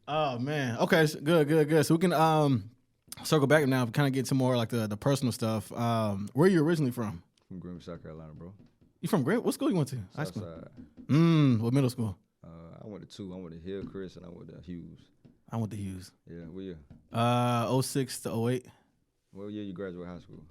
Oh man. Okay. Good. So we can circle back now. Kind of get to more like the personal stuff. Where are you originally from? From Greenville, South Carolina, bro. You from Greenville? What school you went to? High school. Southside. What middle school? I went to two. I went to Hillcrest and I went to Hughes. I went to Hughes. Yeah, what year? 06 to 08. What year you graduated high school?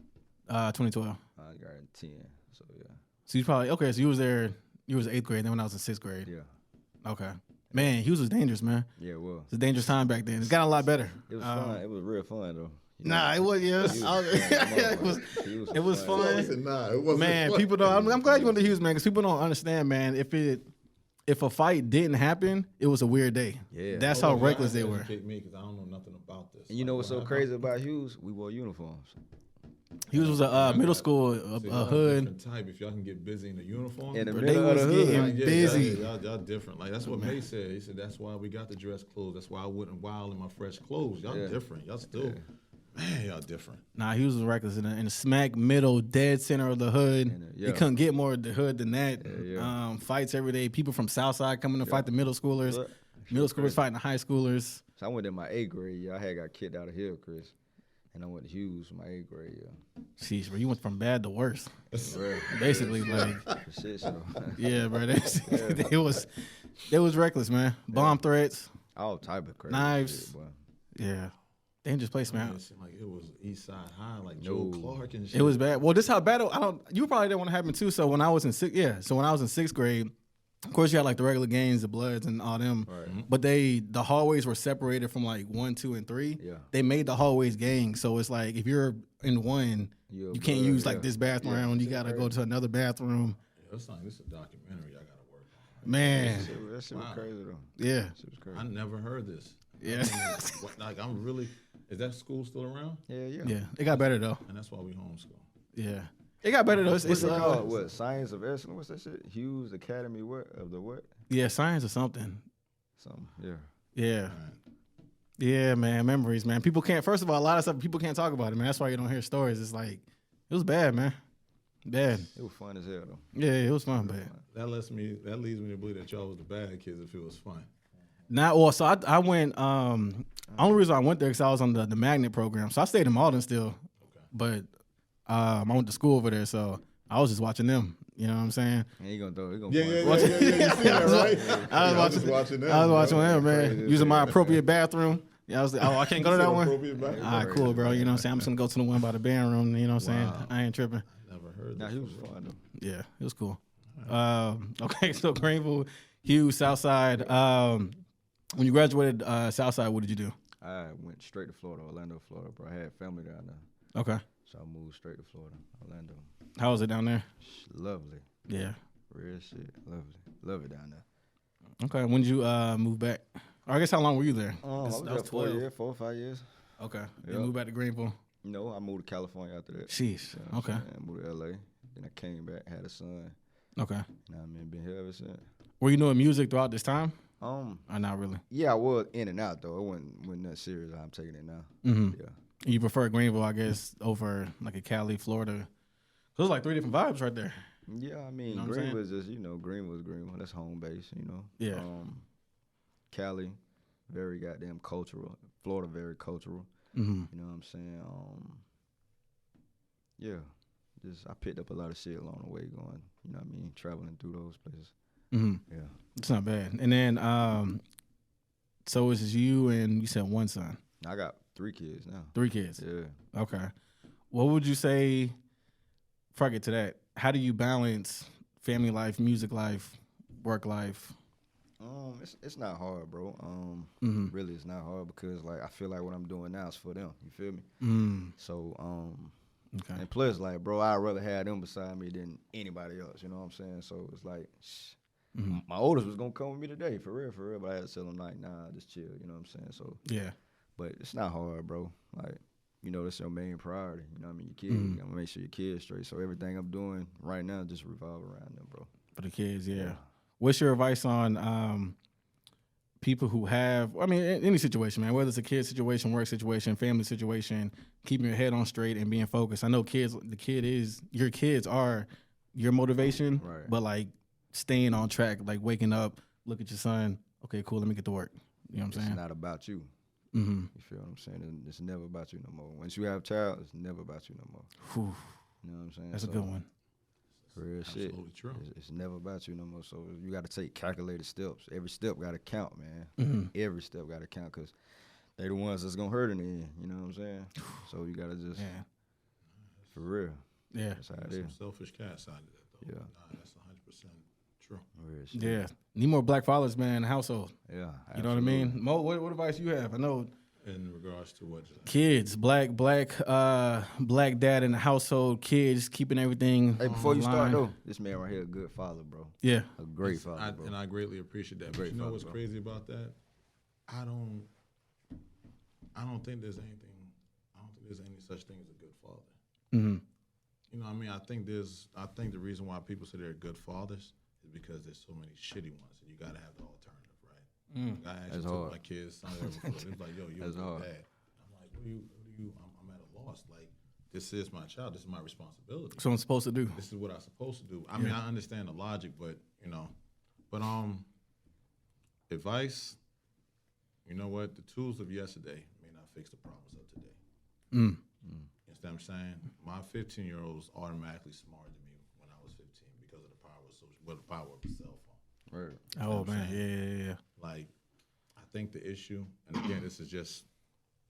2012. I got in 10, so yeah. So you probably okay. So you was there. You was 8th grade. Then when I was in 6th grade. Yeah. Okay. Man, Hughes was dangerous, man. Yeah, it was. It's a dangerous time back then. It's gotten a lot better. It was fun. It was real fun though. Nah, it was. Yeah, it was fun. Nah, it wasn't. Man, fun. people don't. I'm glad you went to Hughes, man, because people don't understand, man. If a fight didn't happen, it was a weird day. Yeah. That's how reckless they were. Educate me because I don't know nothing about this. And you know what's so crazy about Hughes? We wore uniforms. Hughes was a middle school, See, a hood. Different type. If y'all can get busy in the uniform, In the They middle of was the hood. getting busy. Y'all different. Like that's what May said. He said that's why we got the dress clothes. That's why I wasn't wild in my fresh clothes. Y'all different. Y'all still, man, y'all different. Nah, Hughes was reckless in the smack middle, dead center of the hood. Yeah. You couldn't get more of the hood than that. Yeah. Fights every day. People from Southside coming to fight the middle schoolers. Look, Middle schoolers fighting the high schoolers. So I went in my 8th grade year. I had got kicked out of Hillcrest. And I went to Hughes my 8th grade year. Sheesh, bro, you went from bad to worse. Real. Basically, like, For shit show. yeah, bro. It was reckless, man. Bomb threats. All type of crazy Knives. shit, boy. Yeah. Dangerous place, man. It seemed like it was East Side High, like Joe Clark and shit. It was bad. Well, this how bad you probably didn't want to happen too. So when I was in 6th grade, of course you had like the regular gangs, the Bloods and all them. Right. But the hallways were separated from like 1, 2, and 3. Yeah. They made the hallways gangs. So it's like if you're in one, You're you can't blood, use like this bathroom. You gotta go to another bathroom. Yeah, it's like this is a documentary I gotta work on. Man. That shit was crazy though. Yeah. That shit was crazy. I never heard this. Yeah. Like I'm really. Is that school still around? Yeah. Yeah. It got better though. And that's why we homeschool. Yeah. It got better though. It's What's it called? What? Science of Excellence? What's that shit? Hughes Academy what? Of the what? yeah, science or something. Something. Yeah. Yeah. Yeah, man. Memories, man. People can't, first of all, a lot of stuff people can't talk about it, man. That's why you don't hear stories. It's like, it was bad, man. Bad. It was fun as hell though. Yeah, it was fun, bad. That leads me to believe that y'all was the bad kids if it was fun. So I went, only reason I went there because I was on the magnet program. So I stayed in Malden still, but I went to school over there, so I was just watching them. You know what I'm saying? And he gonna Yeah. point. You see that, right? I was watching them. I was watching them, man. Crazy Using my shit. appropriate bathroom. Yeah, I was like, I can't go to that one. Appropriate back. All right, cool, bro. You know what I'm saying? I'm just going to go to the one by the band room. You know what I'm saying? Wow. I ain't tripping. Never heard. Nah, This he was before. fun though. Yeah, it was cool. Okay, so Greenville, Hughes, Southside. When you graduated Southside, what did you do? I went straight to Florida, Orlando, Florida, bro. I had family down there. Okay. So I moved straight to Florida, Orlando. How was it down there? Lovely. Yeah. Real shit. Lovely. Love it down there. Okay. When did you move back? Or I guess how long were you there? I was there 4 or 5 years. Okay. Yeah. You moved back to Greenville. No, I moved to California after that. Sheesh. You know what Okay. I'm saying? I moved to LA. Then I came back, had a son. Okay. Now I've been here ever since. Were you doing music throughout this time? Or not really? Yeah, I was in and out though. It wasn't that serious. I'm taking it now. Mm-hmm. Yeah. You prefer Greenville, I guess, over like a Cali, Florida. Those like 3 different vibes right there. Yeah, I mean, You know what I'm Greenville is just, Greenville's Greenville. That's home base, Yeah. Cali, very goddamn cultural. Florida, very cultural. Mm-hmm. You know what I'm saying? Yeah. Just I picked up a lot of shit along the way going, traveling through those places. Mm-hmm. Yeah. It's not bad. And then, so it's just you and you said one son. I got 3 kids now. 3 kids. Yeah. Okay. What would you say, before I get to that, how do you balance family life, music life, work life? It's not hard, bro. Mm-hmm. Really, it's not hard because like I feel like what I'm doing now is for them. You feel me? Mm. So, Okay. and plus, like, bro, I'd rather have them beside me than anybody else. You know what I'm saying? So it's like, Mm-hmm. my oldest was gonna come with me today, for real. But I had to tell him like, nah, just chill. You know what I'm saying? So Yeah. but it's not hard, bro. Like, that's your main priority. You know what I mean? Your kids. Mm-hmm. You gotta make sure your kids straight. So everything I'm doing right now just revolve around them, bro. For the kids, yeah. What's your advice on people who have, any situation, man, whether it's a kid situation, work situation, family situation, keeping your head on straight and being focused? I know your kids are your motivation, Right. but like staying on track, like waking up, look at your son, okay, cool, let me get to work. You know what I'm saying? It's not about you. Mm-hmm. You feel what I'm saying? It's never about you no more. Once you have a child, it's never about you no more. Whew. You know what I'm saying? That's a good one. Real shit. Absolutely true. It's never about you no more. So you got to take calculated steps. Every step got to count, man. Mm-hmm. Every step got to count because they the ones that's going to hurt in the end. You know what I'm saying? So you got to just, for real. Yeah. That's how it is. Some selfish cat side of that, though. Yeah. Nah, that's 100% true. Real shit. Yeah. Need more black fathers, man, in the household. Yeah. You know what I mean? Mo, what advice you have? I know In regards to what? kids, black dad in the household, kids keeping everything. Hey, before you start online. though, this man right here a good father, bro. Yeah. A great father, bro. And I greatly appreciate that. But Great you know father, what's bro. crazy about that? I don't think there's anything. I don't think there's any such thing as a good father. Mm-hmm. You know what I mean? I think the reason why people say they're good fathers is because there's so many shitty ones, and you got to have the alternative, right? I actually That's told hard. my kids somewhere before. They was like, "Yo, you're a That's good hard. dad." I'm like, "What do you? I'm at a loss. Like, this is my child. This is my responsibility. That's what I'm supposed to do. This is what I'm supposed to do." I mean, I understand the logic, but advice. You know what? The tools of yesterday may not fix the problems of today. Mm. You understand what I'm saying? My 15-year-old was automatically smarter than me when I was 15 because of the power of the cell phone. Right. Oh, man. Yeah. Like, I think the issue, and again, this is just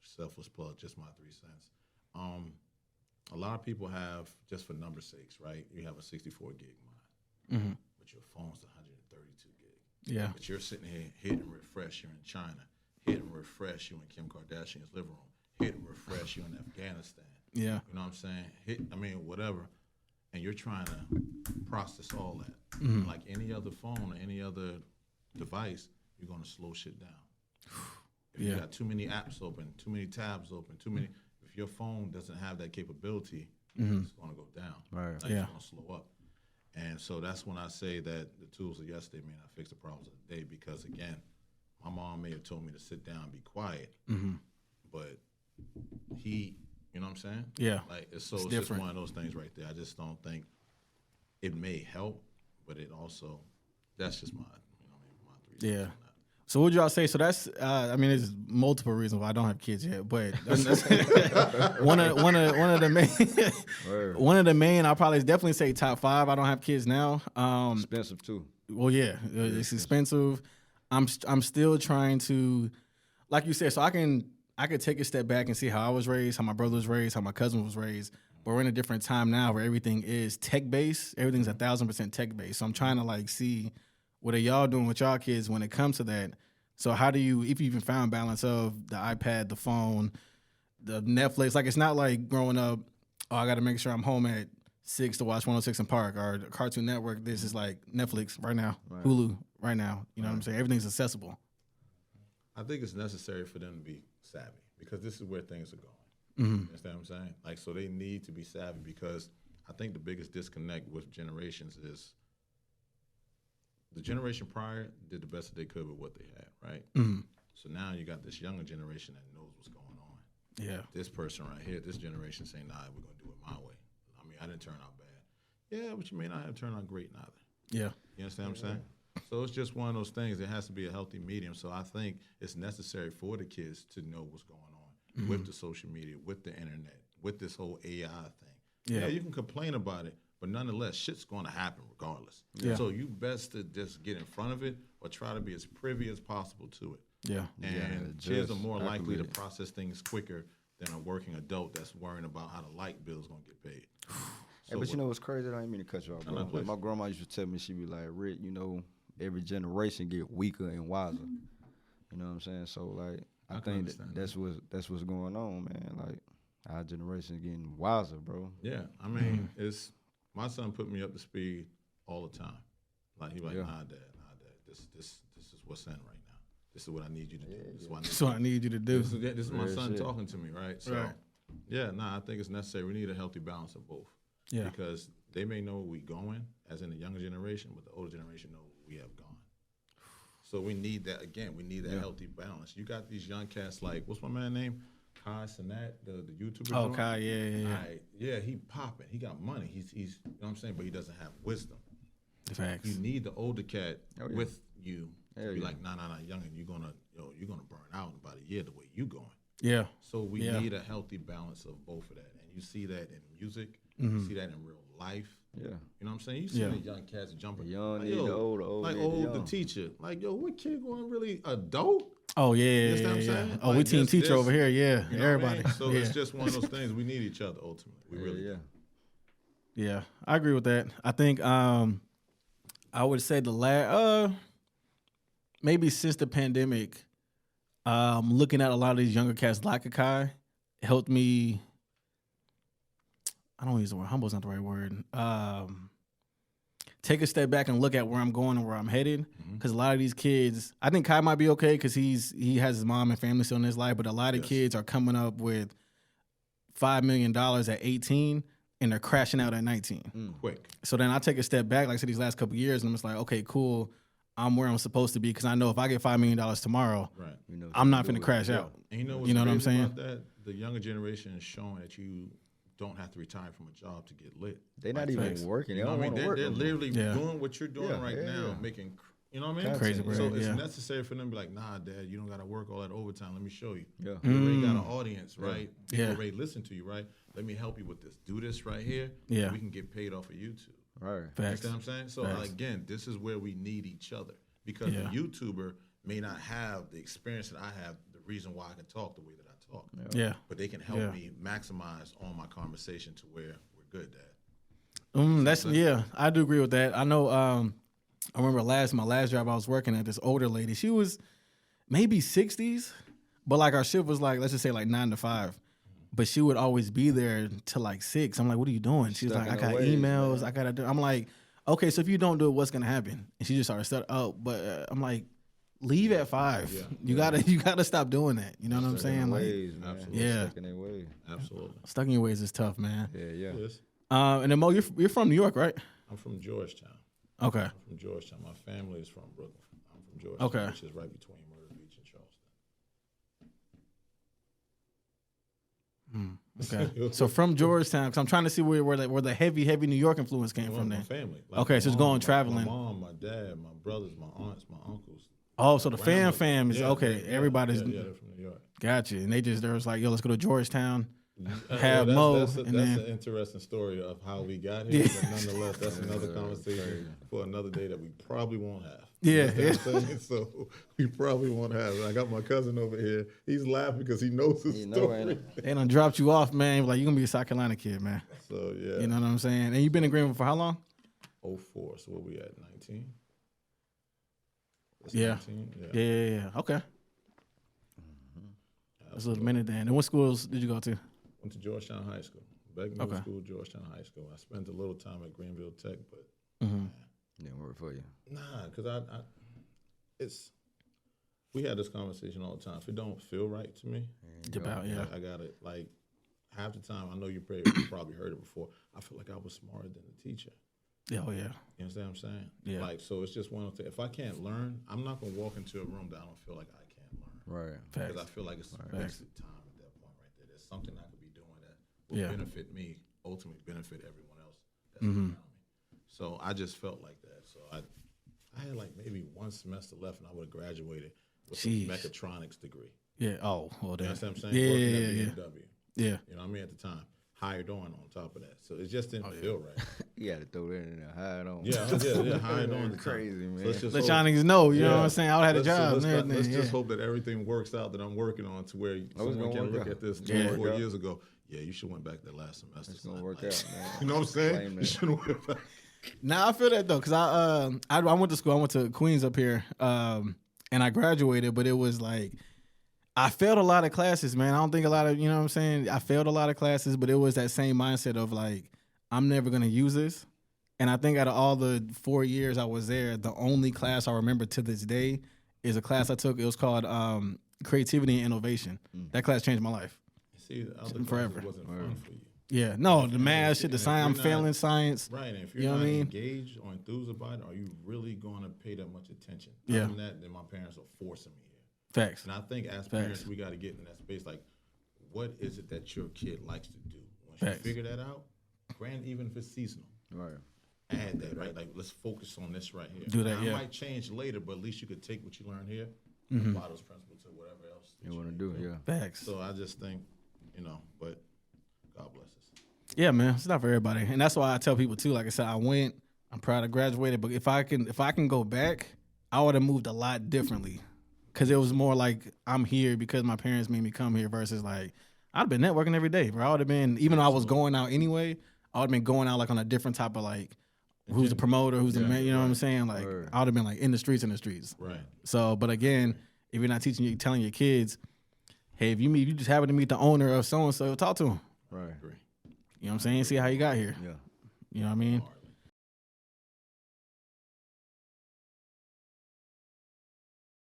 selfless plug, just my 3 cents. A lot of people have, just for number sakes, right? You have a 64 gig mind, Mm-hmm. but your phone's 132 gig. Yeah. But you're sitting here, hit and refresh, you're in China. Hit and refresh, you in Kim Kardashian's living room. Hit and refresh, you in Afghanistan. Yeah. You know what I'm saying? Whatever. And you're trying to process all that. Mm-hmm. Like any other phone or any other device, you're going to slow shit down. If you got too many apps open, too many tabs open, if your phone doesn't have that capability, it's going to go down. Right. Like, it's going to slow up. And so that's when I say that the tools of yesterday may not fix the problems of the day because, again, my mom may have told me to sit down and be quiet, but you know what I'm saying? Yeah. Like, it's different. just one of those things right there. I just don't think it may help, but it also, that's just my 3 cents on that. So what would y'all say? So that's, there's multiple reasons why I don't have kids yet, but that's one of the main, one of the main, I'll probably definitely say top 5. I don't have kids now. Expensive too. Well, yeah, it's expensive. I'm still trying to, like you said, so I could take a step back and see how I was raised, how my brother was raised, how my cousin was raised. But we're in a different time now where everything is tech based. Everything's 1,000% tech based. So I'm trying to like see what are y'all doing with y'all kids when it comes to that. So how do you, if you even found balance of the iPad, the phone, the Netflix? Like it's not like growing up, oh, I got to make sure I'm home at 6 to watch 106 in Park or the Cartoon Network. This is like Netflix right now, Hulu right now. You know what I'm saying? Everything's accessible. I think it's necessary for them to be savvy because this is where things are going. Mm-hmm. You understand what I'm saying? Like, so they need to be savvy because I think the biggest disconnect with generations is the generation prior did the best that they could with what they had, right? Mm-hmm. So now you got this younger generation that knows what's going on. Yeah. This person right here, this generation saying, nah, we're going to do it my way. I mean, I didn't turn out bad. Yeah, but you may not have turned out great neither. Yeah. You understand what I'm saying? So it's just one of those things. It has to be a healthy medium. So I think it's necessary for the kids to know what's going on with the social media, with the internet, with this whole AI thing. Yeah, you can complain about it, but nonetheless, shit's going to happen regardless. Yeah. So you best to just get in front of it or try to be as privy as possible to it. Yeah. And kids are more likely to process things quicker than a working adult that's worrying about how the light bill is going to get paid. Hey, but you know what's crazy? I didn't mean to cut you off, bro. No, Like, my grandma used to tell me, she'd be like, Rick, you know, every generation get weaker and wiser. You know what I'm saying? So, like, I think that's what's going on, man. Like, our generation getting wiser, bro. Yeah, I mean, it's my son put me up to speed all the time. Like he like, nah, dad, this is what's in right now. This is what I need you to do. This is what I need you to do. This is my son talking to me, right? So, I think it's necessary. We need a healthy balance of both. Yeah, because they may know where we're going, as in the younger generation, but the older generation know where we have gone. So we need that again. We need a healthy balance. You got these young cats like what's my man name? Kai Sinat, the YouTuber. Oh, Kai, yeah, he popping. He got money. He's you know what I'm saying, but he doesn't have wisdom. Facts. You need the older cat with you Be like, nah, youngin, you're gonna burn out in about a year the way you going. Yeah. So we need a healthy balance of both of that, and you see that in music, you see that in real life. Yeah, you know what I'm saying. You see the young cats jumping, young, like, the old, like the teacher, like what kid going really adult? Oh yeah, you understand what I'm saying? Oh, like, we team teacher over here. Yeah, you know everybody. I mean? So it's just one of those things. We need each other ultimately. We really do. Yeah, I agree with that. I think I would say the maybe since the pandemic, looking at a lot of these younger cats like Akai helped me. I don't use the word humble is not the right word. Take a step back and look at where I'm going and where I'm headed. Because a lot of these kids, I think Kai might be okay because he has his mom and family still in his life, but a lot of kids are coming up with $5 million at 18 and they're crashing out at 19. Quick. So then I take a step back, like I said, these last couple of years, and I'm just like, okay, cool. I'm where I'm supposed to be because I know if I get $5 million tomorrow, I'm not going to crash out. And you know what I'm saying? About that? The younger generation is showing that you don't have to retire from a job to get lit. They're not even working. They don't want to work. They're literally doing what you're doing now, making, you know what I mean? Crazy bread, so it's necessary for them to be like, nah, Dad, you don't got to work all that overtime. Let me show you. Yeah. You already got an audience, right? People already listen to you, right? Let me help you with this. Do this right here. Yeah. We can get paid off of YouTube. Right. You understand what I'm saying? So again, this is where we need each other because the YouTuber may not have the experience that I have, the reason why I can talk the way that I talk. Yeah. But they can help me maximize on my conversation to where we're good at. I do agree with that. I know I remember my last job I was working at, this older lady. She was maybe 60s, but like our shift was like, let's just say like 9 to 5. But she would always be there till like 6. I'm like, what are you doing? She's like, I got emails. I got to do. I'm like, okay, so if you don't do it, what's going to happen? And she just started studying. Oh, but I'm like, leave at 5. Yeah. You gotta stop doing that. You know what I'm saying? Ways, like, absolutely. Stuck in their ways. Absolutely. Stuck in your ways is tough, man. Yeah. And then Mo, you're from New York, right? I'm from Georgetown. Okay. I'm from Georgetown. My family is from Brooklyn. I'm from Georgetown, which is right between Myrtle Beach and Charleston. Okay. So from Georgetown, because I'm trying to see where the heavy New York influence came from. My there. family. Like okay, so it's going traveling. My mom, my dad, my brothers, my aunts, my uncles. Oh, so the fam is okay. Everybody's they're from New York. Gotcha. And they was like, yo, let's go to Georgetown. Have Mo. That's an interesting story of how we got here. But nonetheless, that's another conversation for another day that we probably won't have. Yeah. So we probably won't have. I got my cousin over here. He's laughing because he knows his story. They done dropped you off, man. Like, you're going to be a South Carolina kid, man. So, yeah. You know what I'm saying? And you've been in Greenville for how long? 04. So what we at, 19? Yeah. 19? Yeah. Okay. That's a little minute then. And what schools did you go to? Went to Georgetown High School. Beck Middle School, Georgetown High School. I spent a little time at Greenville Tech, but didn't work for you. Nah, because we had this conversation all the time. If it don't feel right to me, I got it. Like half the time, I know you probably heard it before. I feel like I was smarter than the teacher. Yeah, oh yeah. You understand what I'm saying? Yeah. Like, so it's just one of the things. If I can't learn, I'm not gonna walk into a room that I don't feel like I can't learn. Right. Because I feel like it's wasted time at that point right there. There's something I could be doing that will benefit me, ultimately benefit everyone else that's around me. So I just felt like that. So I had like maybe one semester left and I would have graduated with a mechatronics degree. Yeah. Oh, well, you know what I'm saying? Yeah, Working at BMW. Yeah. You know what I mean? At the time. Hired on top of that. So it just didn't feel right. You had to throw that in there. Hired on. Yeah, hired on. Crazy, man. So let y'all niggas know, you know what I'm saying? I would have had a job. Let's just hope that everything works out that I'm working on to where someone can look at this 2 or 4 years ago. Yeah, you should went back that last semester. It's going to work out, man. You know what I'm saying? You should have went back. Nah, I feel that though, because I went to school. I went to Queens up here, and I graduated, but it was like, I failed a lot of classes, man. I don't think a lot of, you know what I'm saying? I failed a lot of classes, but it was that same mindset of like, I'm never going to use this. And I think out of all the 4 years I was there, the only class I remember to this day is a class I took. It was called Creativity and Innovation. That class changed my life. See, the other forever. Wasn't fun for you. Yeah, no, the math shit, the science, I'm failing science. Right, and if you're not engaged or enthused about it, are you really going to pay that much attention? Yeah. Other than that, then my parents are forcing me. Facts. And I think as parents, we got to get in that space. Like, what is it that your kid likes to do? Once you figure that out, granted, even if it's seasonal, right? add that, right? Like, let's focus on this right here. Do that, now, it might change later, but at least you could take what you learned here, apply those principles to whatever else you want to do. Yeah, facts. So I just think, but God bless us. Yeah, man, it's not for everybody, and that's why I tell people too. Like I said, I'm proud I graduated, but if I can go back, I would have moved a lot differently, because it was more like I'm here because my parents made me come here versus like I'd have been networking every day, bro. I would have been, even though I was going out anyway, I would have been going out like on a different type of like, who's the promoter, who's the man, you know what I'm saying? Like I would have been like in the streets. Right. So, but again, if you're not telling your kids, hey, if you just happen to meet the owner of so and so, talk to him. Right. You know what I'm saying? See how you got here. Yeah. You know what I mean?